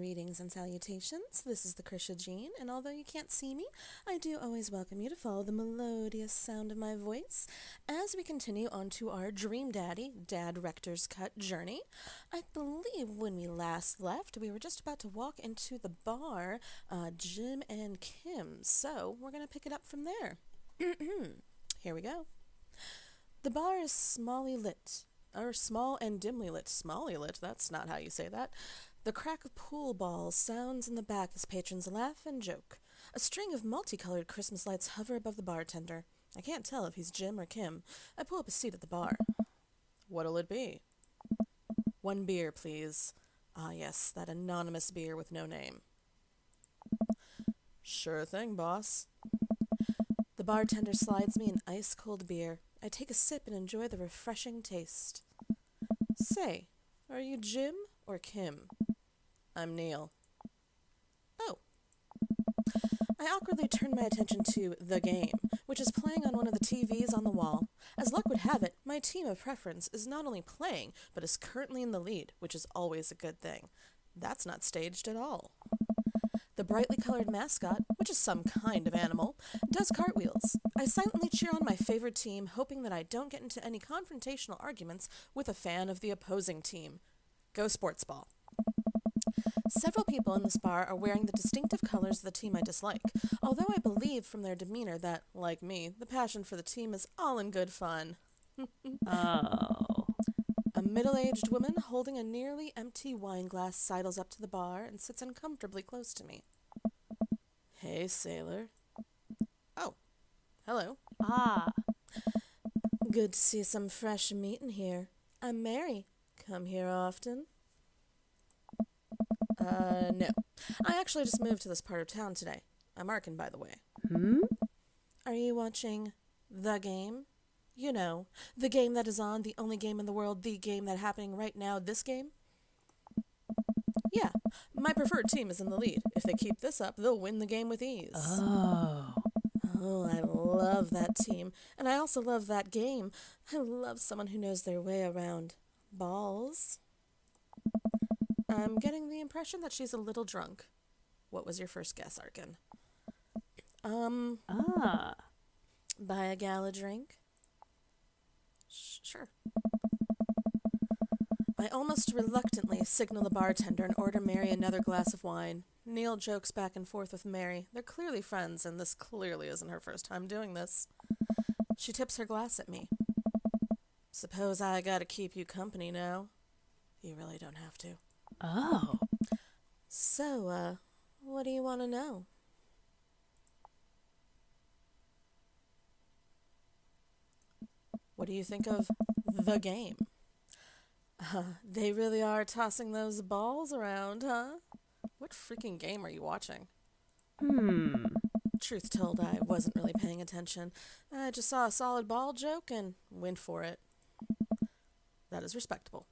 Greetings and salutations. This is the Krisha Jean, and although you can't see me, I do always welcome you to follow the melodious sound of my voice as we continue on to our Dream Daddy, DADrector's Cut journey. I believe when we last left, we were just about to walk into the bar, Jim and Kim, so we're going to pick it up from there. Here we go. The bar is small and dimly lit. Smally lit, that's not how you say that. The crack of pool balls sounds in the back as patrons laugh and joke. A string of multicolored Christmas lights hover above the bartender. I can't tell if he's Jim or Kim. I pull up a seat at the bar. What'll it be? One beer, please. Ah, yes, that anonymous beer with no name. Sure thing, boss. The bartender slides me an ice-cold beer. I take a sip and enjoy the refreshing taste. Say, are you Jim or Kim? I'm Neil. Oh. I awkwardly turn my attention to The Game, which is playing on one of the TVs on the wall. As luck would have it, my team of preference is not only playing, but is currently in the lead, which is always a good thing. That's not staged at all. The brightly colored mascot, which is some kind of animal, does cartwheels. I silently cheer on my favorite team, hoping that I don't get into any confrontational arguments with a fan of the opposing team. Go sports ball. Several people in this bar are wearing the distinctive colors of the team I dislike, although I believe from their demeanor that, like me, the passion for the team is all in good fun. Oh. A middle-aged woman holding a nearly empty wine glass sidles up to the bar and sits uncomfortably close to me. Hey, sailor. Oh, hello. Ah. Good to see some fresh meat in here. I'm Mary. Come here often? No. I actually just moved to this part of town today. I'm Arkin, by the way. Are you watching The Game? You know, the game that is on, the only game in the world, the game that's happening right now, this game? Yeah, my preferred team is in the lead. If they keep this up, they'll win the game with ease. Oh. Oh, I love that team. And I also love that game. I love someone who knows their way around balls. I'm getting the impression that she's a little drunk. What was your first guess, Arkin? Buy a gal a drink? Sure. I almost reluctantly signal the bartender and order Mary another glass of wine. Neil jokes back and forth with Mary. They're clearly friends, and this clearly isn't her first time doing this. She tips her glass at me. Suppose I gotta keep you company now. You really don't have to. Oh. So, what do you want to know? What do you think of The Game? They really are tossing those balls around, huh? What freaking game are you watching? Truth told, I wasn't really paying attention. I just saw a solid ball joke and went for it. That is respectable.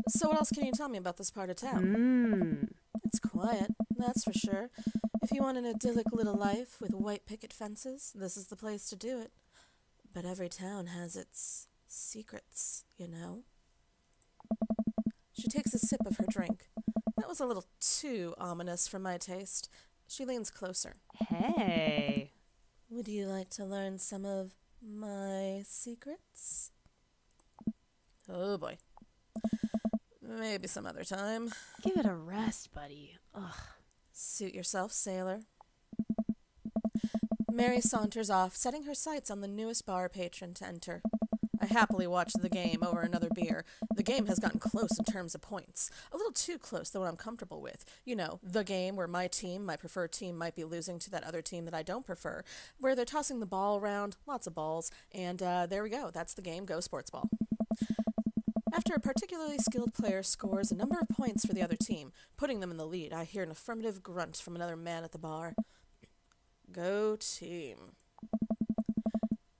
So what else can you tell me about this part of town? It's quiet, that's for sure. If you want an idyllic little life with white picket fences, this is the place to do it. But every town has its secrets, you know? She takes a sip of her drink. That was a little too ominous for my taste. She leans closer. Hey. Would you like to learn some of my secrets? Oh boy. Maybe some other time. Give it a rest, buddy. Ugh. Suit yourself, sailor. Mary saunters off, setting her sights on the newest bar patron to enter. I happily watch The Game over another beer. The game has gotten close in terms of points. A little too close than what I'm comfortable with. You know, the game where my team, my preferred team, might be losing to that other team that I don't prefer. Where they're tossing the ball around, lots of balls, and there we go. That's the game. Go sports ball. After a particularly skilled player scores a number of points for the other team, putting them in the lead, I hear an affirmative grunt from another man at the bar. Go team.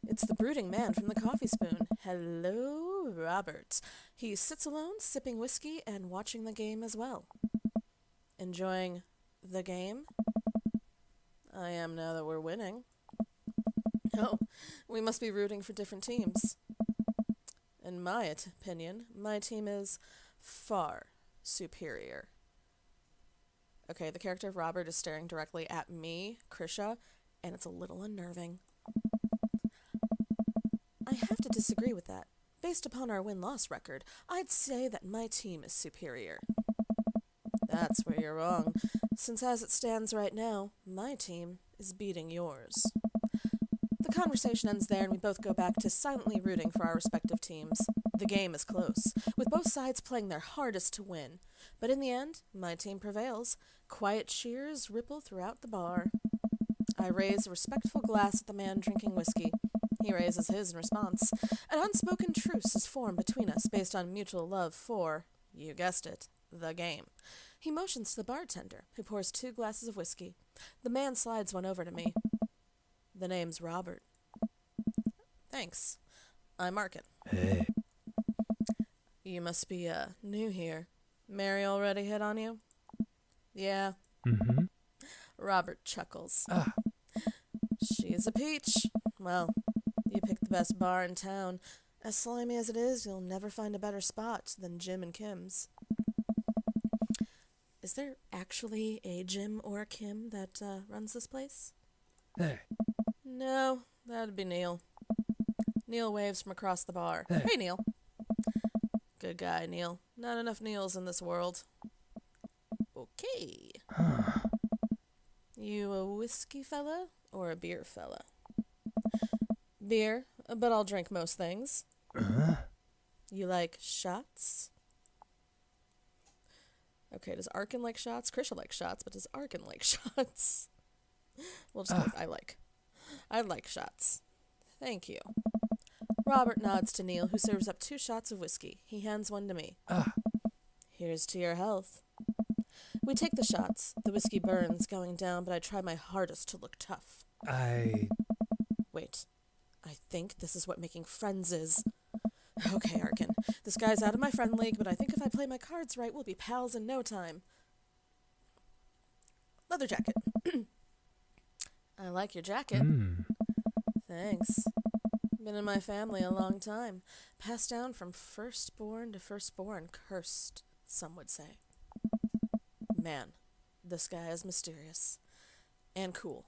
It's the brooding man from the coffee spoon. Hello, Robert. He sits alone, sipping whiskey and watching the game as well. Enjoying the game? I am now that we're winning. Oh, we must be rooting for different teams. In my opinion, my team is far superior. Okay, the character of Robert is staring directly at me, Krisha, and it's a little unnerving. I have to disagree with that. Based upon our win-loss record, I'd say that my team is superior. That's where you're wrong, since as it stands right now, my team is beating yours. The conversation ends there and we both go back to silently rooting for our respective teams. The game is close, with both sides playing their hardest to win. But in the end, my team prevails. Quiet cheers ripple throughout the bar. I raise a respectful glass at the man drinking whiskey. He raises his in response. An unspoken truce is formed between us based on mutual love for, you guessed it, the game. He motions to the bartender, who pours 2 glasses of whiskey. The man slides one over to me. The name's Robert. Thanks. I'm Arkin. Hey. You must be, new here. Mary already hit on you? Yeah. Mm-hmm. Robert chuckles. Ah. She's a peach. Well, you picked the best bar in town. As slimy as it is, you'll never find a better spot than Jim and Kim's. Is there actually a Jim or a Kim that runs this place? Hey. No, that'd be Neil. Neil waves from across the bar. Hey. Hey, Neil. Good guy, Neil. Not enough Neils in this world. Okay. You a whiskey fella or a beer fella? Beer, but I'll drink most things. You like shots? Okay, does Arkin like shots? Krisha likes shots, but does Arkin like shots? We'll just go with I like shots. Thank you. Robert nods to Neil, who serves up 2 shots of whiskey. He hands one to me. Here's to your health. We take the shots. The whiskey burns going down, but I try my hardest to look tough. Wait. I think this is what making friends is. Okay, Arkin. This guy's out of my friend league, but I think if I play my cards right, we'll be pals in no time. Leather jacket. I like your jacket. Thanks. Been in my family a long time. Passed down from firstborn to firstborn. Cursed, some would say. Man, this guy is mysterious. And cool.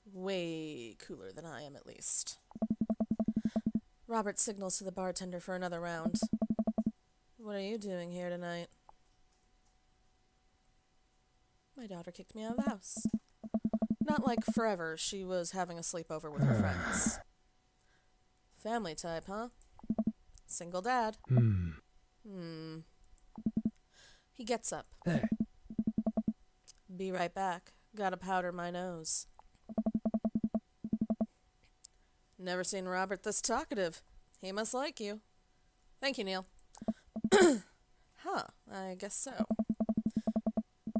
Way cooler than I am, at least. Robert signals to the bartender for another round. What are you doing here tonight? My daughter kicked me out of the house. Not like forever. She was having a sleepover with her friends. Family type, huh? Single dad. He gets up. Hey. Be right back. Gotta powder my nose. Never seen Robert this talkative. He must like you. Thank you, Neil. Huh, I guess so.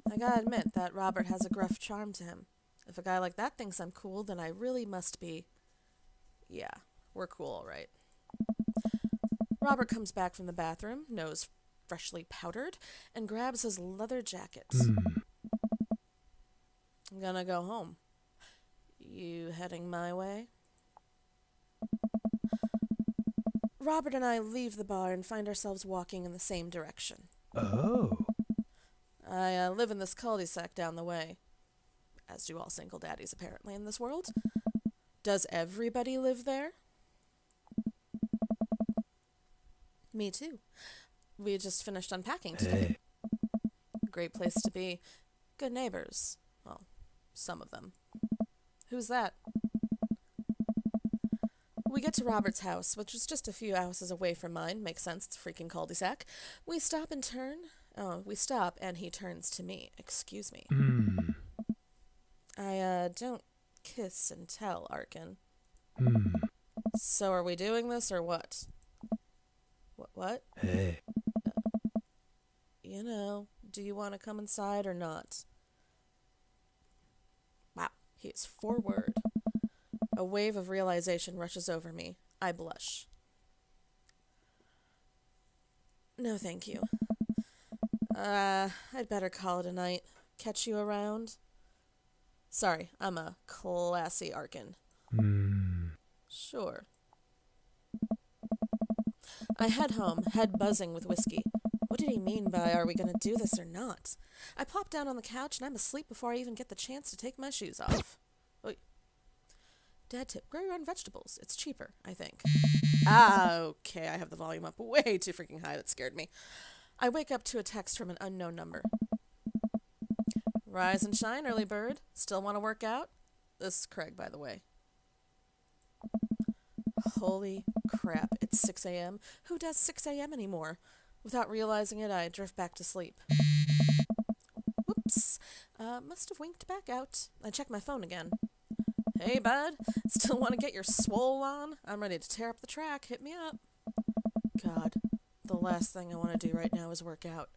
I gotta admit that Robert has a gruff charm to him. If a guy like that thinks I'm cool, then I really must be... Yeah, we're cool, all right. Robert comes back from the bathroom, nose freshly powdered, and grabs his leather jacket. I'm gonna go home. You heading my way? Robert and I leave the bar and find ourselves walking in the same direction. Oh. I live in this cul-de-sac down the way. As do all single daddies, apparently, in this world. Does everybody live there? Me too. We just finished unpacking today. Great place to be. Good neighbors. Well, some of them. Who's that? We get to Robert's house, which is just a few houses away from mine. Makes sense, it's a freaking cul-de-sac. We stop and he turns to me. Excuse me. I don't kiss and tell, Arkin. So are we doing this or what? What? Hey. You know, do you want to come inside or not? Wow, he is forward. A wave of realization rushes over me. I blush. No, thank you. I'd better call it a night. Catch you around? Sorry, I'm a classy Arkin. Sure. I head home, head buzzing with whiskey. What did he mean by, are we going to do this or not? I plop down on the couch and I'm asleep before I even get the chance to take my shoes off. Wait. Dad tip, grow your own vegetables. It's cheaper, I think. Okay, I have the volume up way too freaking high. That scared me. I wake up to a text from an unknown number. Rise and shine, early bird. Still want to work out? This is Craig, by the way. Holy crap, it's 6 a.m. Who does 6 a.m. anymore? Without realizing it, I drift back to sleep. Whoops. Must have winked back out. I check my phone again. Hey, bud. Still want to get your swole on? I'm ready to tear up the track. Hit me up. God, the last thing I want to do right now is work out.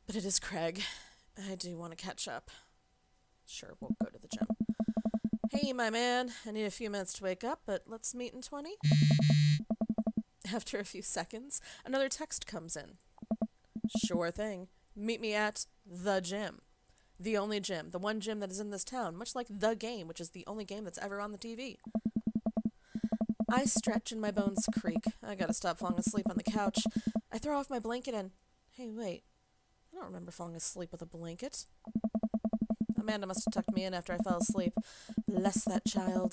But it is Craig. I do want to catch up. Sure, we'll go to the gym. Hey, my man. I need a few minutes to wake up, but let's meet in 20. After a few seconds, another text comes in. Sure thing. Meet me at the gym. The only gym. The one gym that is in this town, much like The Game, which is the only game that's ever on the TV. I stretch and my bones creak. I gotta stop falling asleep on the couch. I throw off my blanket and... Hey, wait. I don't remember falling asleep with a blanket. Amanda must have tucked me in after I fell asleep. Bless that child.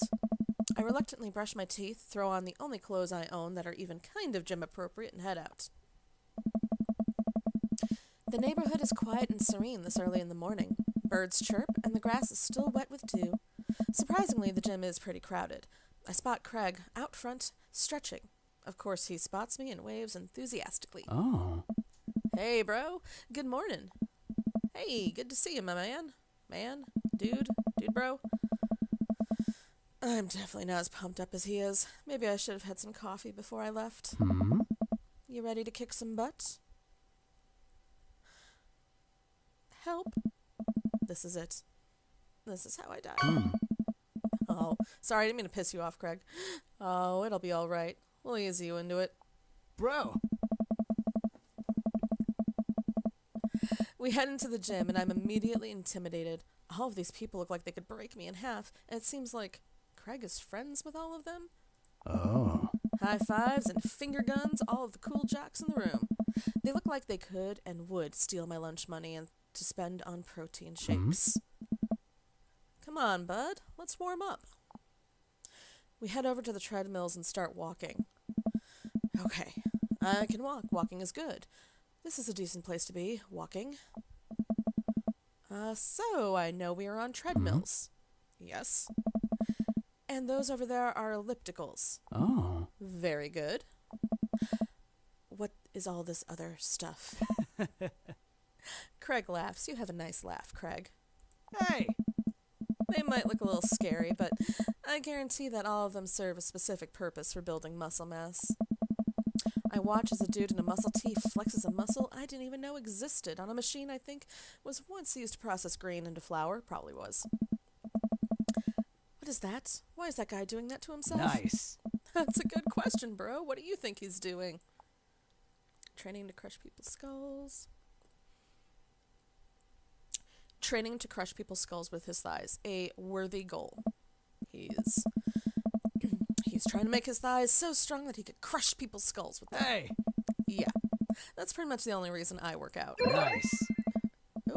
I reluctantly brush my teeth, throw on the only clothes I own that are even kind of gym appropriate, and head out. The neighborhood is quiet and serene this early in the morning. Birds chirp, and the grass is still wet with dew. Surprisingly, the gym is pretty crowded. I spot Craig out front, stretching. Of course, he spots me and waves enthusiastically. Oh. Hey, bro. Good morning. Hey, good to see you, my man. Man? Dude, bro. I'm definitely not as pumped up as he is. Maybe I should have had some coffee before I left. You ready to kick some butt? Help. This is it. This is how I die. Oh, sorry, I didn't mean to piss you off, Craig. Oh, it'll be all right. We'll ease you into it. Bro. We head into the gym, and I'm immediately intimidated. All of these people look like they could break me in half, and it seems like Craig is friends with all of them. Oh. High fives and finger guns, all of the cool jocks in the room. They look like they could and would steal my lunch money and to spend on protein shakes. Come on, bud. Let's warm up. We head over to the treadmills and start walking. Okay, I can walk. Walking is good. This is a decent place to be, walking. So I know we are on treadmills. Yes. And those over there are ellipticals. Oh. Very good. What is all this other stuff? Craig laughs. You have a nice laugh, Craig. Hey. They might look a little scary, but I guarantee that all of them serve a specific purpose for building muscle mass. I watch as a dude in a muscle tee flexes a muscle I didn't even know existed on a machine I think was once used to process grain into flour. Probably was. What is that? Why is that guy doing that to himself? Nice. That's a good question, bro. What do you think he's doing? Training to crush people's skulls. Training to crush people's skulls with his thighs. A worthy goal. He's trying to make his thighs so strong that he could crush people's skulls with them. Hey. Yeah. That's pretty much the only reason I work out. Nice.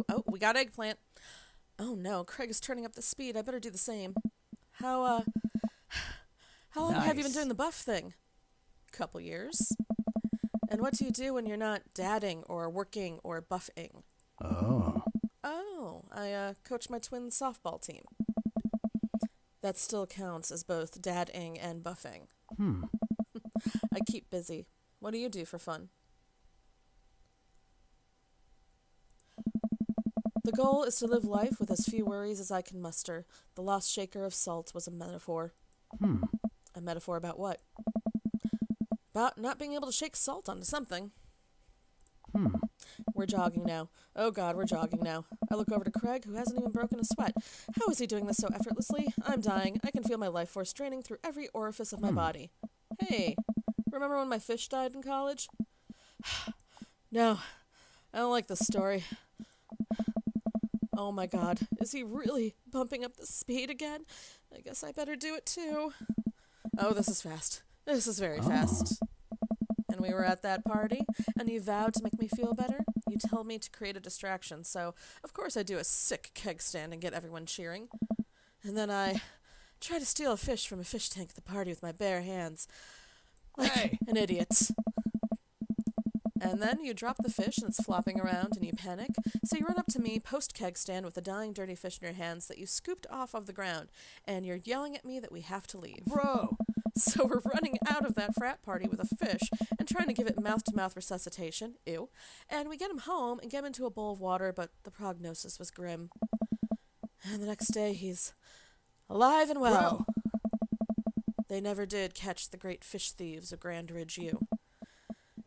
Oh, we got eggplant. Oh no, Craig is turning up the speed. I better do the same. How long have you been Nice. doing the buff thing? Couple years. And what do you do when you're not dadding or working or buffing? Oh. Oh, I coach my twin softball team. That still counts as both dadding and buffing. I keep busy. What do you do for fun? The goal is to live life with as few worries as I can muster. The lost shaker of salt was a metaphor. A metaphor about what? About not being able to shake salt onto something. We're jogging now. Oh God, we're jogging now. I look over to Craig, who hasn't even broken a sweat. How is he doing this so effortlessly? I'm dying. I can feel my life force draining through every orifice of my body. Hey, remember when my fish died in college? No, I don't like this story. Oh my God, is he really bumping up the speed again? I guess I better do it too. Oh, this is fast. This is very fast. And when we were at that party, and you vowed to make me feel better. You told me to create a distraction, so of course I do a sick keg stand and get everyone cheering. And then I try to steal a fish from a fish tank at the party with my bare hands. Like Hey! an idiot. And then you drop the fish and it's flopping around and you panic. So you run up to me post-keg stand with a dying dirty fish in your hands that you scooped off of the ground. And you're yelling at me that we have to leave. Bro! So we're running out of that frat party with a fish and trying to give it mouth-to-mouth resuscitation. Ew. And we get him home and get him into a bowl of water, but the prognosis was grim. And the next day he's alive and well. Bro! They never did catch the great fish thieves of Grand Ridge U.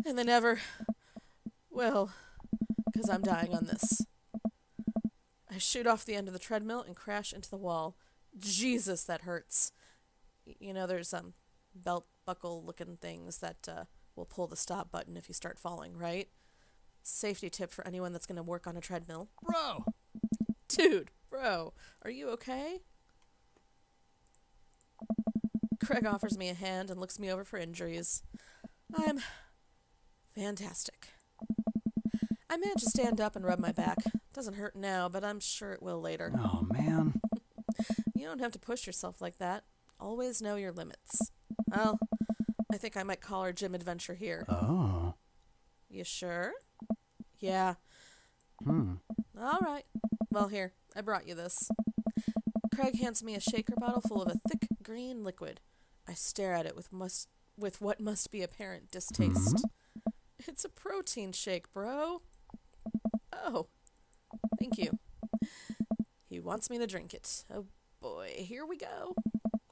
And they never will, 'cause I'm dying on this. I shoot off the end of the treadmill and crash into the wall. Jesus, that hurts. You know, there's belt buckle looking things that will pull the stop button if you start falling, right? Safety tip for anyone that's going to work on a treadmill. Bro! Dude, bro, are you okay? Craig offers me a hand and looks me over for injuries. I'm fantastic. I manage to stand up and rub my back. Doesn't hurt now, but I'm sure it will later. Oh, man. You don't have to push yourself like that. Always know your limits. Well, I think I might call our gym adventure here. Oh. You sure? Yeah. All right. Well, here, I brought you this. Craig hands me a shaker bottle full of a thick green liquid. I stare at it with what must be apparent distaste. It's a protein shake, bro. Oh, thank you. He wants me to drink it. Oh boy, here we go.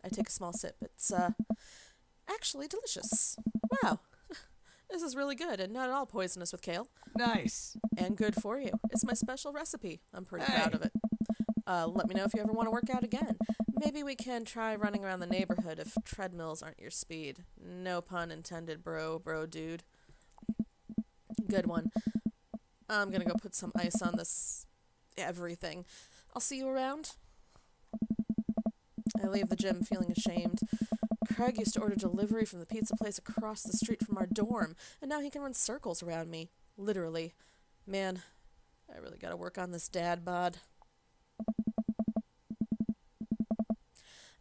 I take a small sip. It's actually delicious. Wow. This is really good and not at all poisonous with kale. Nice. And good for you. It's my special recipe. I'm pretty Hey. proud of it. Let me know if you ever want to work out again. Maybe we can try running around the neighborhood if treadmills aren't your speed. No pun intended, bro dude. Good one. I'm gonna go put some ice on this everything. I'll see you around. I leave the gym feeling ashamed. Craig used to order delivery from the pizza place across the street from our dorm, and now he can run circles around me. Literally. Man, I really gotta work on this dad bod.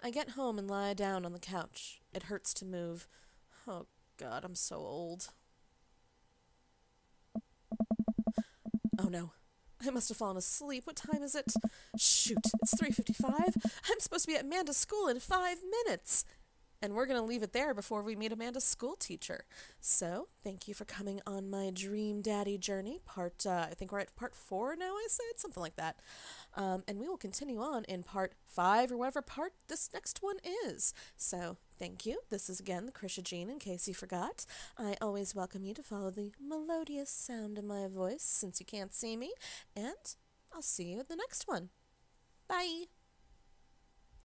I get home and lie down on the couch. It hurts to move. Oh God, I'm so old. Oh no. I must have fallen asleep. What time is it? Shoot, it's 3:55. I'm supposed to be at Amanda's school in 5 minutes. And we're going to leave it there before we meet Amanda's school teacher. So, thank you for coming on my Dream Daddy journey. I think we're at part 4 now, I said? Something like that. And we will continue on in part 5 or whatever part this next one is. So, thank you. This is again the Krisha Jean, in case you forgot. I always welcome you to follow the melodious sound of my voice since you can't see me. And I'll see you at the next one. Bye!